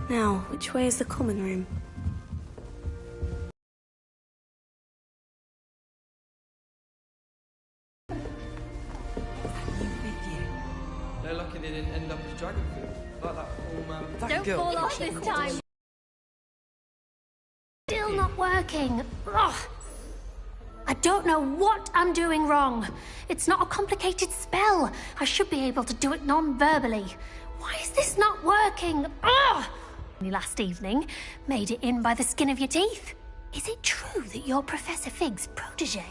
Now, which way is the common room? They're lucky they didn't end up as dragon food. Like that poor man. Don't fall off this time. Still not working. Ugh. I don't know what I'm doing wrong. It's not a complicated spell. I should be able to do it non-verbally. Why is this not working? Ugh. Only last evening, made it in by the skin of your teeth. Is it true that you're Professor Fig's protege?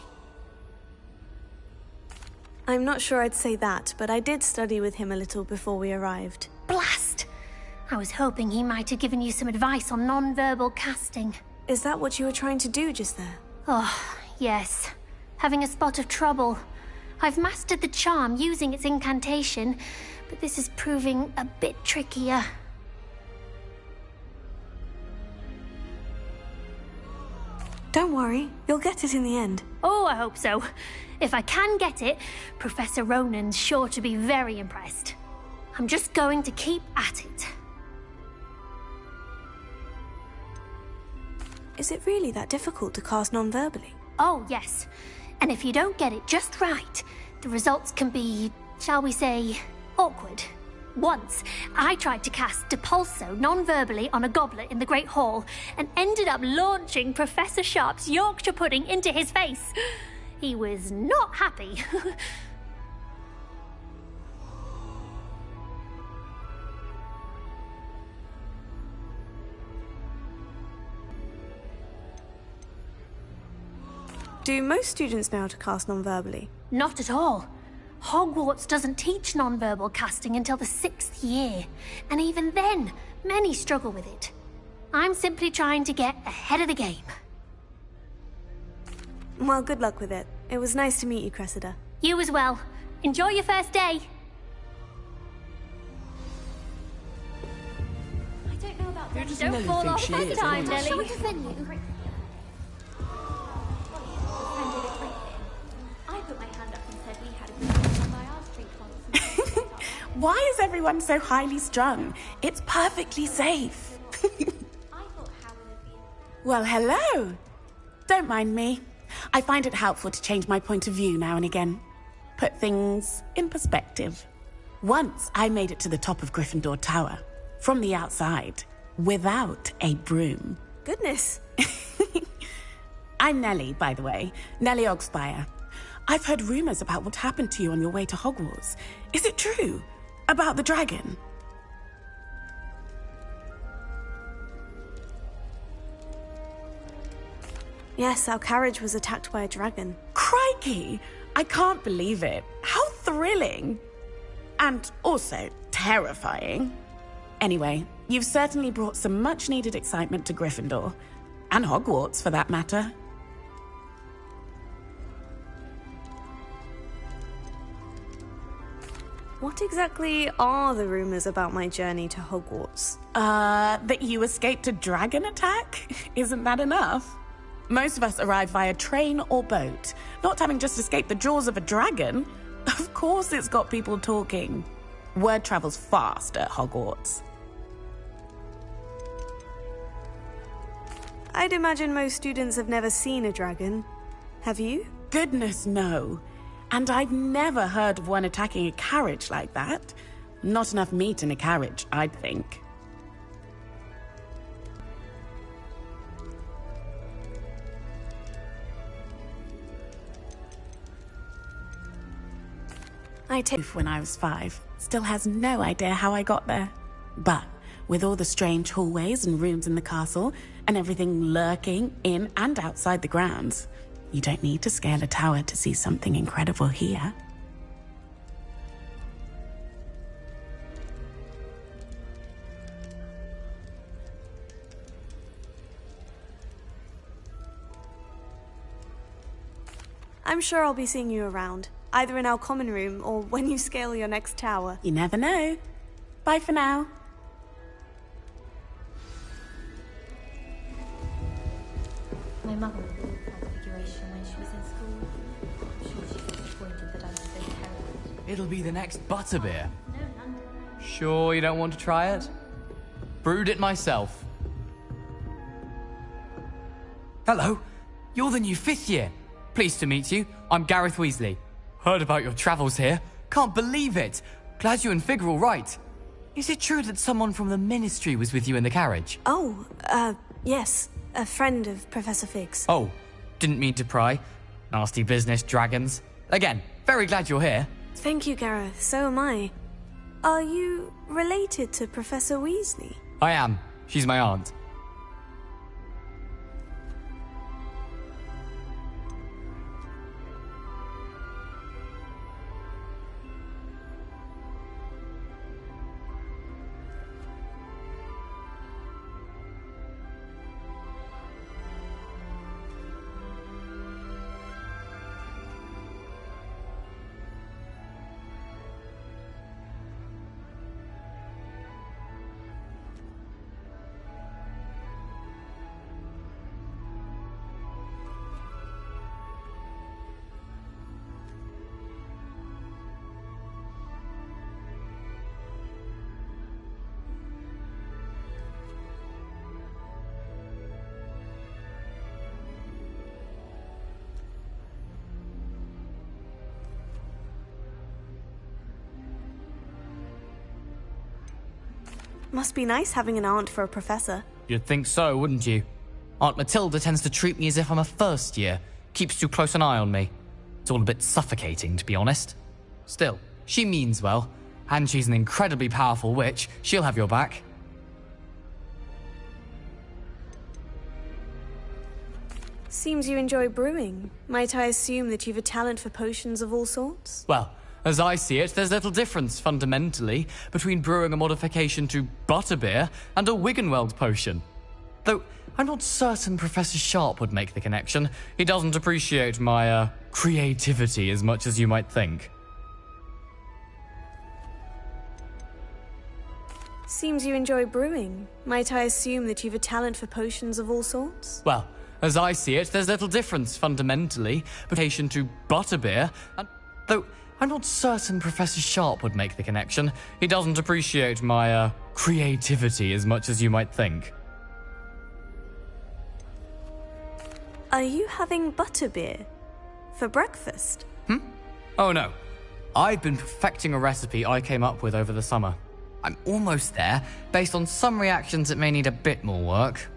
I'm not sure I'd say that, but I did study with him a little before we arrived. Blast! I was hoping he might have given you some advice on non-verbal casting. Is that what you were trying to do just there? Oh, yes. Having a spot of trouble. I've mastered the charm using its incantation, but this is proving a bit trickier. Don't worry, you'll get it in the end. Oh, I hope so. If I can get it, Professor Ronan's sure to be very impressed. I'm just going to keep at it. Is it really that difficult to cast non-verbally? Oh, yes. And if you don't get it just right, the results can be, shall we say, awkward. Once, I tried to cast Depulso non-verbally on a goblet in the Great Hall and ended up launching Professor Sharp's Yorkshire pudding into his face. He was not happy. Do most students know how to cast non-verbally? Not at all. Hogwarts doesn't teach non-verbal casting until the 6th year, and even then, many struggle with it. I'm simply trying to get ahead of the game. Well, good luck with it. It was nice to meet you, Cressida. You as well. Enjoy your first day. I don't know about that. Don't fall off this time, Nelly. Shall we defend you? I put my hand up and said we had a good by our street once. Why is everyone so highly strung? It's perfectly safe. I thought Howard would be... Well, hello. Don't mind me. I find it helpful to change my point of view now and again. Put things in perspective. Once I made it to the top of Gryffindor Tower, from the outside, without a broom. Goodness. I'm Nellie, by the way. Nellie Ogspire. I've heard rumors about what happened to you on your way to Hogwarts. Is it true? About the dragon? Yes, our carriage was attacked by a dragon. Crikey! I can't believe it. How thrilling! And also terrifying. Anyway, you've certainly brought some much-needed excitement to Gryffindor. And Hogwarts, for that matter. What exactly are the rumors about my journey to Hogwarts? That you escaped a dragon attack? Isn't that enough? Most of us arrive via train or boat, not having just escaped the jaws of a dragon. Of course it's got people talking. Word travels fast at Hogwarts. I'd imagine most students have never seen a dragon. Have you? Goodness, no. And I've never heard of one attacking a carriage like that. Not enough meat in a carriage, I'd think. I take when I was 5. Still has no idea how I got there. But with all the strange hallways and rooms in the castle, and everything lurking in and outside the grounds, you don't need to scale a tower to see something incredible here. I'm sure I'll be seeing you around, either in our common room or when you scale your next tower. You never know. Bye for now. My mother would do Transfiguration when she was in school. I'm sure she's disappointed that I'm so terrible. It'll be the next butterbeer. No, none. Sure you don't want to try it? brewed it myself. Hello, you're the new 5th year. Pleased to meet you. I'm Gareth Weasley. Heard about your travels here. Can't believe it. Glad you and Fig are all right. Is it true that someone from the Ministry was with you in the carriage? Oh, yes. A friend of Professor Fig's. Oh, didn't mean to pry. Nasty business, dragons. Again, very glad you're here. Thank you, Gareth. So am I. Are you related to Professor Weasley? I am. She's my aunt. Must be nice having an aunt for a professor. You'd think so, wouldn't you? Aunt Matilda tends to treat me as if I'm a first year. Keeps too close an eye on me. It's all a bit suffocating, to be honest. Still, she means well. And she's an incredibly powerful witch. She'll have your back. Seems you enjoy brewing. Might I assume that you've a talent for potions of all sorts? Well, as I see it, there's little difference, fundamentally, between brewing a modification to butterbeer and a Wiggenweld potion. Though, I'm not certain Professor Sharp would make the connection. He doesn't appreciate my, creativity as much as you might think. Seems you enjoy brewing. Might I assume that you've a talent for potions of all sorts? Well, as I see it, there's little difference, fundamentally, between to butterbeer and... Though, I'm not certain Professor Sharp would make the connection. He doesn't appreciate my, creativity as much as you might think. Are you having butterbeer? For breakfast? Oh no. I've been perfecting a recipe I came up with over the summer. I'm almost there, based on some reactions that may need a bit more work.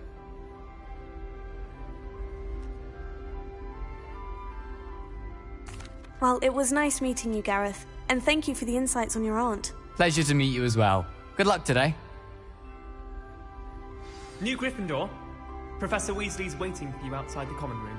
Well, it was nice meeting you, Gareth, and thank you for the insights on your aunt. Pleasure to meet you as well. Good luck today. New Gryffindor. Professor Weasley's waiting for you outside the common room.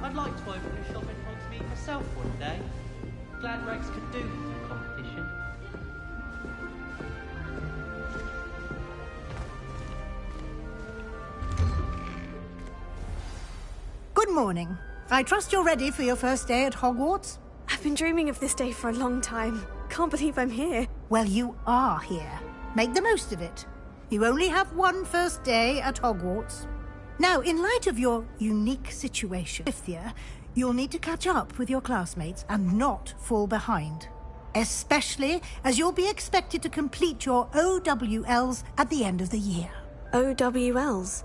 I'd like to open a shop in Hogsmeade myself one day. Glad Rex could do with the competition. Good morning. I trust you're ready for your first day at Hogwarts? I've been dreaming of this day for a long time. Can't believe I'm here. Well, you are here. Make the most of it. You only have one first day at Hogwarts. Now, in light of your unique situation, 5th year, you'll need to catch up with your classmates and not fall behind. Especially as you'll be expected to complete your OWLs at the end of the year. OWLs?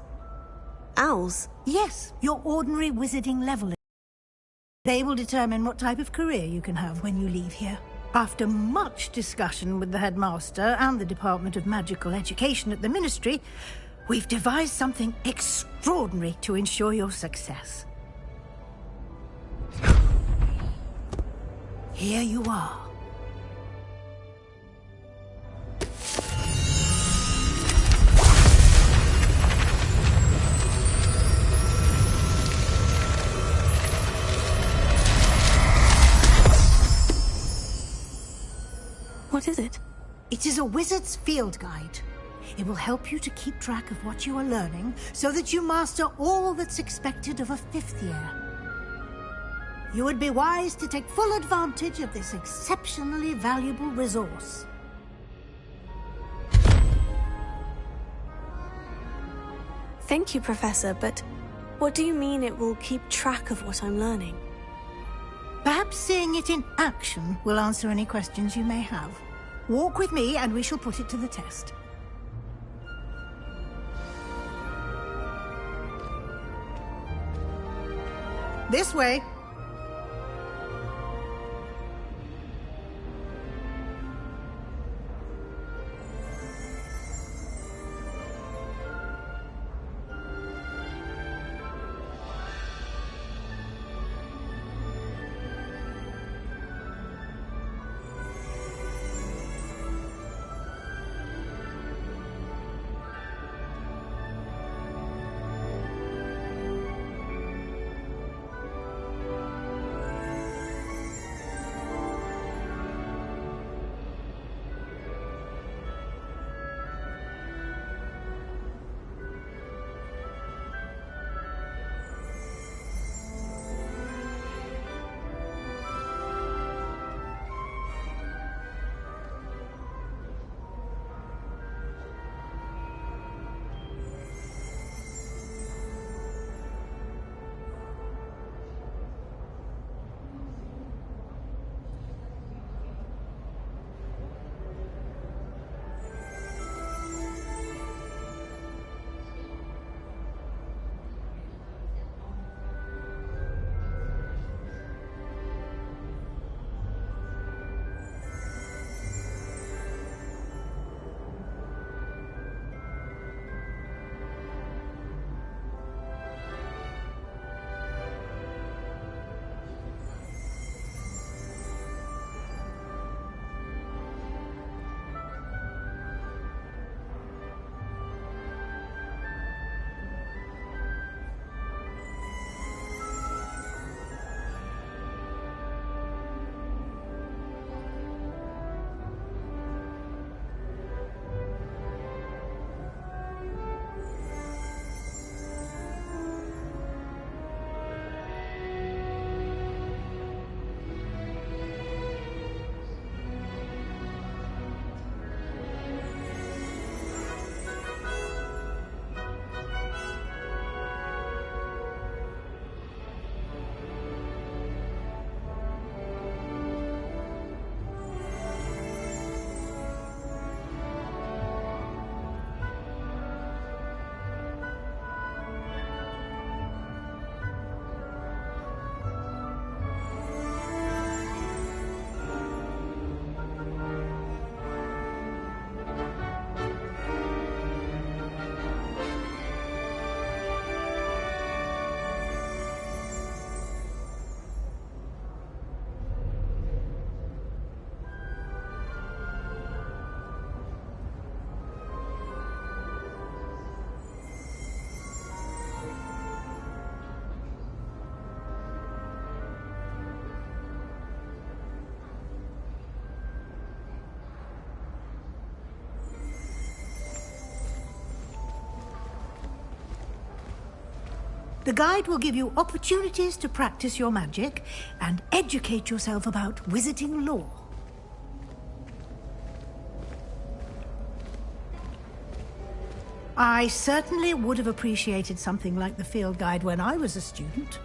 Owls? Yes, your ordinary wizarding level. They will determine what type of career you can have when you leave here. After much discussion with the headmaster and the Department of Magical Education at the Ministry, we've devised something extraordinary to ensure your success. Here you are. What is it? It is a wizard's field guide. It will help you to keep track of what you are learning so that you master all that's expected of a 5th year. You would be wise to take full advantage of this exceptionally valuable resource. Thank you, Professor, but what do you mean it will keep track of what I'm learning? Perhaps seeing it in action will answer any questions you may have. Walk with me and we shall put it to the test. This way. The guide will give you opportunities to practice your magic and educate yourself about wizarding lore. I certainly would have appreciated something like the field guide when I was a student.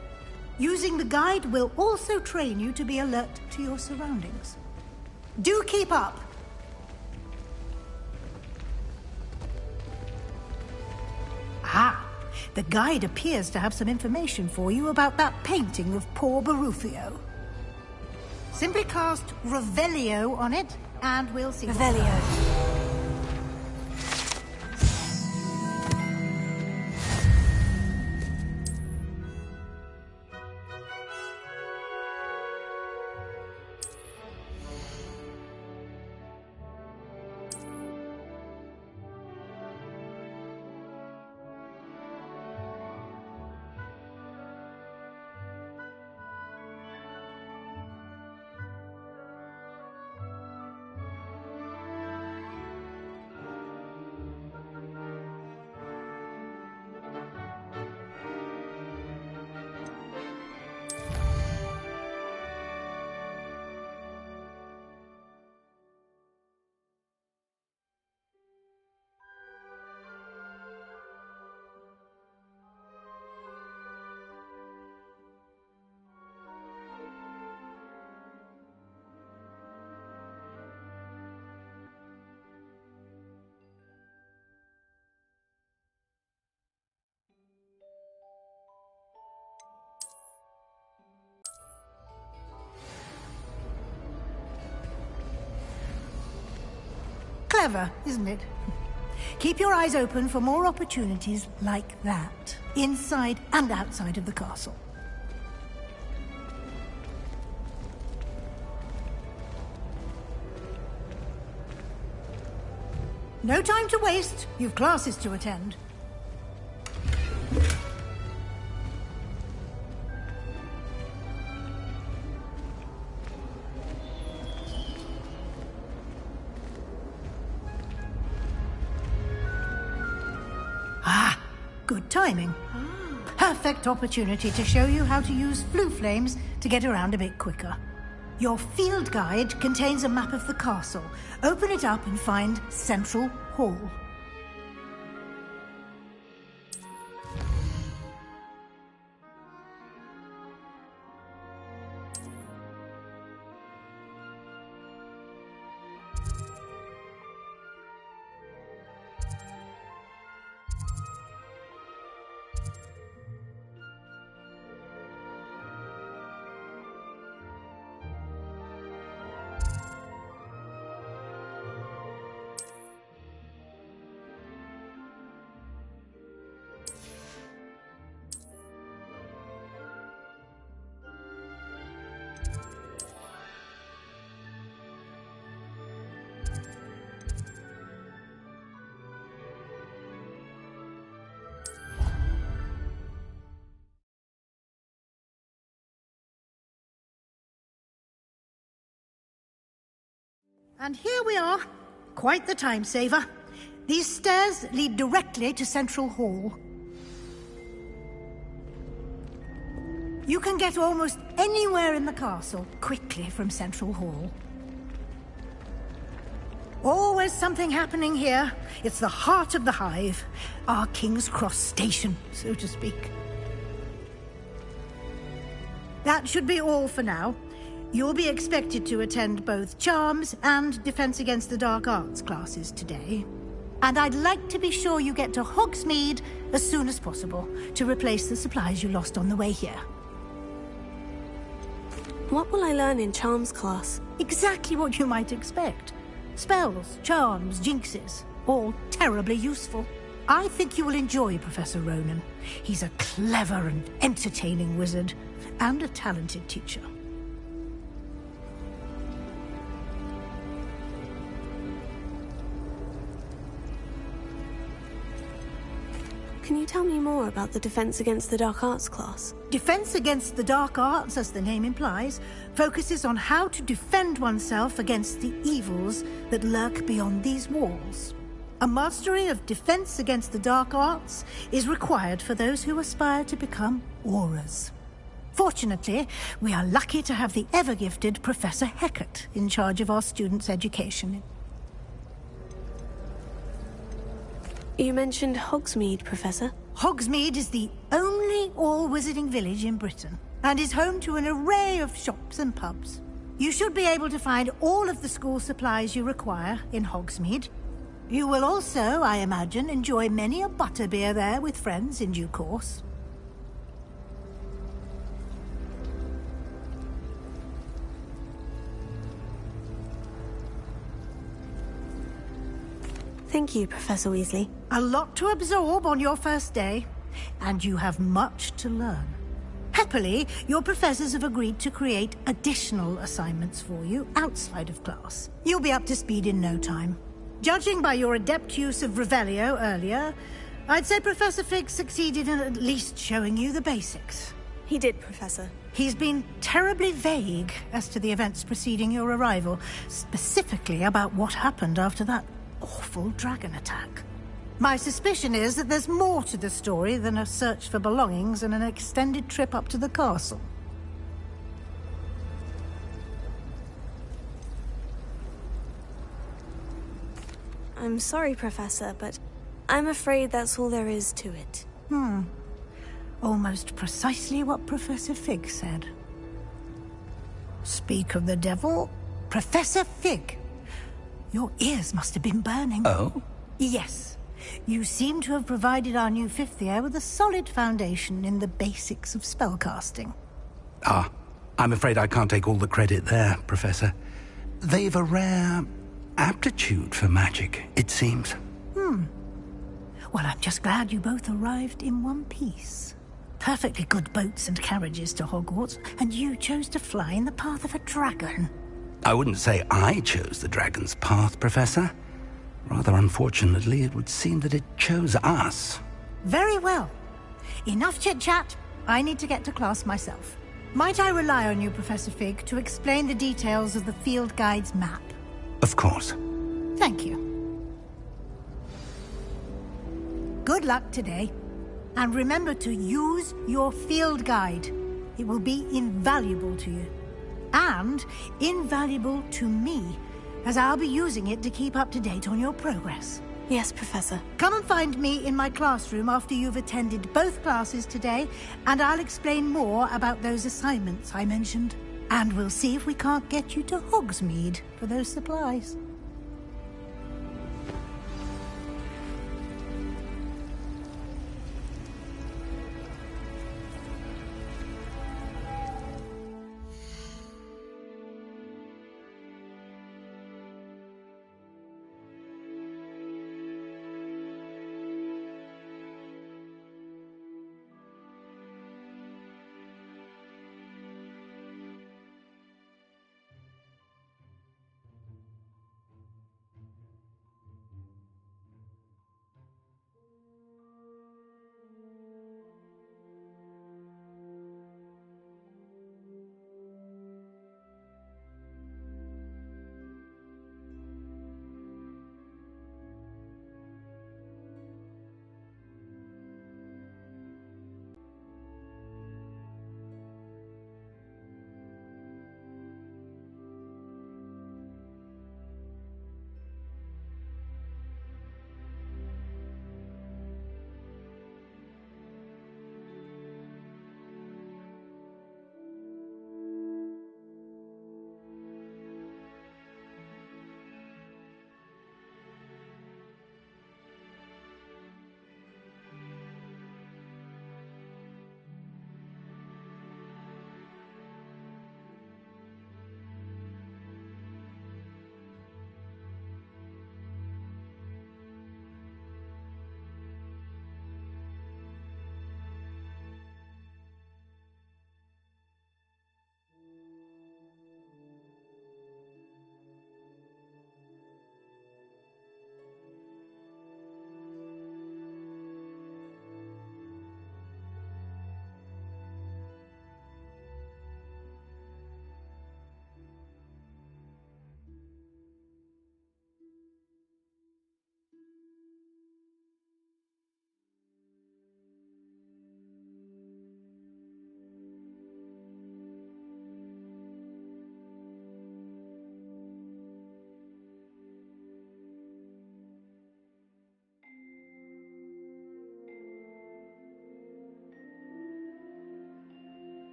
Using the guide will also train you to be alert to your surroundings. Do keep up! Ah! The guide appears to have some information for you about that painting of poor Barufio. Simply cast Revelio on it, and we'll see. Revelio. Clever, isn't it? Keep your eyes open for more opportunities like that, inside and outside of the castle. No time to waste. You've classes to attend. Ah, good timing. Perfect opportunity to show you how to use flue flames to get around a bit quicker. Your field guide contains a map of the castle. Open it up and find Central Hall. And here we are. Quite the time saver. These stairs lead directly to Central Hall. You can get almost anywhere in the castle quickly from Central Hall. Always something happening here. It's the heart of the hive. Our King's Cross station, so to speak. That should be all for now. You'll be expected to attend both Charms and Defense Against the Dark Arts classes today. And I'd like to be sure you get to Hogsmeade as soon as possible to replace the supplies you lost on the way here. What will I learn in Charms class? Exactly what you might expect. Spells, charms, jinxes, all terribly useful. I think you will enjoy Professor Ronan. He's a clever and entertaining wizard, and a talented teacher. Can you tell me more about the Defense Against the Dark Arts class? Defense Against the Dark Arts, as the name implies, focuses on how to defend oneself against the evils that lurk beyond these walls. A mastery of Defense Against the Dark Arts is required for those who aspire to become auras. Fortunately, we are lucky to have the ever-gifted Professor Hecat in charge of our students' education. You mentioned Hogsmeade, Professor. Hogsmeade is the only all-wizarding village in Britain, and is home to an array of shops and pubs. You should be able to find all of the school supplies you require in Hogsmeade. You will also, I imagine, enjoy many a butterbeer there with friends in due course. Thank you, Professor Weasley. A lot to absorb on your first day, and you have much to learn. Happily, your professors have agreed to create additional assignments for you outside of class. You'll be up to speed in no time. Judging by your adept use of Revelio earlier, I'd say Professor Fig succeeded in at least showing you the basics. He did, Professor. He's been terribly vague as to the events preceding your arrival, specifically about what happened after that awful dragon attack. My suspicion is that there's more to the story than a search for belongings and an extended trip up to the castle. I'm sorry, Professor, but I'm afraid that's all there is to it. Almost precisely what Professor Fig said. Speak of the devil, Professor Fig. Your ears must have been burning. Oh? Yes. You seem to have provided our new fifth year with a solid foundation in the basics of spellcasting. Ah, I'm afraid I can't take all the credit there, Professor. They've a rare aptitude for magic, it seems. Well, I'm just glad you both arrived in one piece. Perfectly good boats and carriages to Hogwarts, and you chose to fly in the path of a dragon. I wouldn't say I chose the dragon's path, Professor. Rather unfortunately, it would seem that it chose us. Very well. Enough chit-chat. I need to get to class myself. Might I rely on you, Professor Fig, to explain the details of the field guide's map? Of course. Thank you. Good luck today. And remember to use your field guide. It will be invaluable to you. And invaluable to me, as I'll be using it to keep up to date on your progress. Yes, Professor. Come and find me in my classroom after you've attended both classes today, and I'll explain more about those assignments I mentioned. And we'll see if we can't get you to Hogsmeade for those supplies.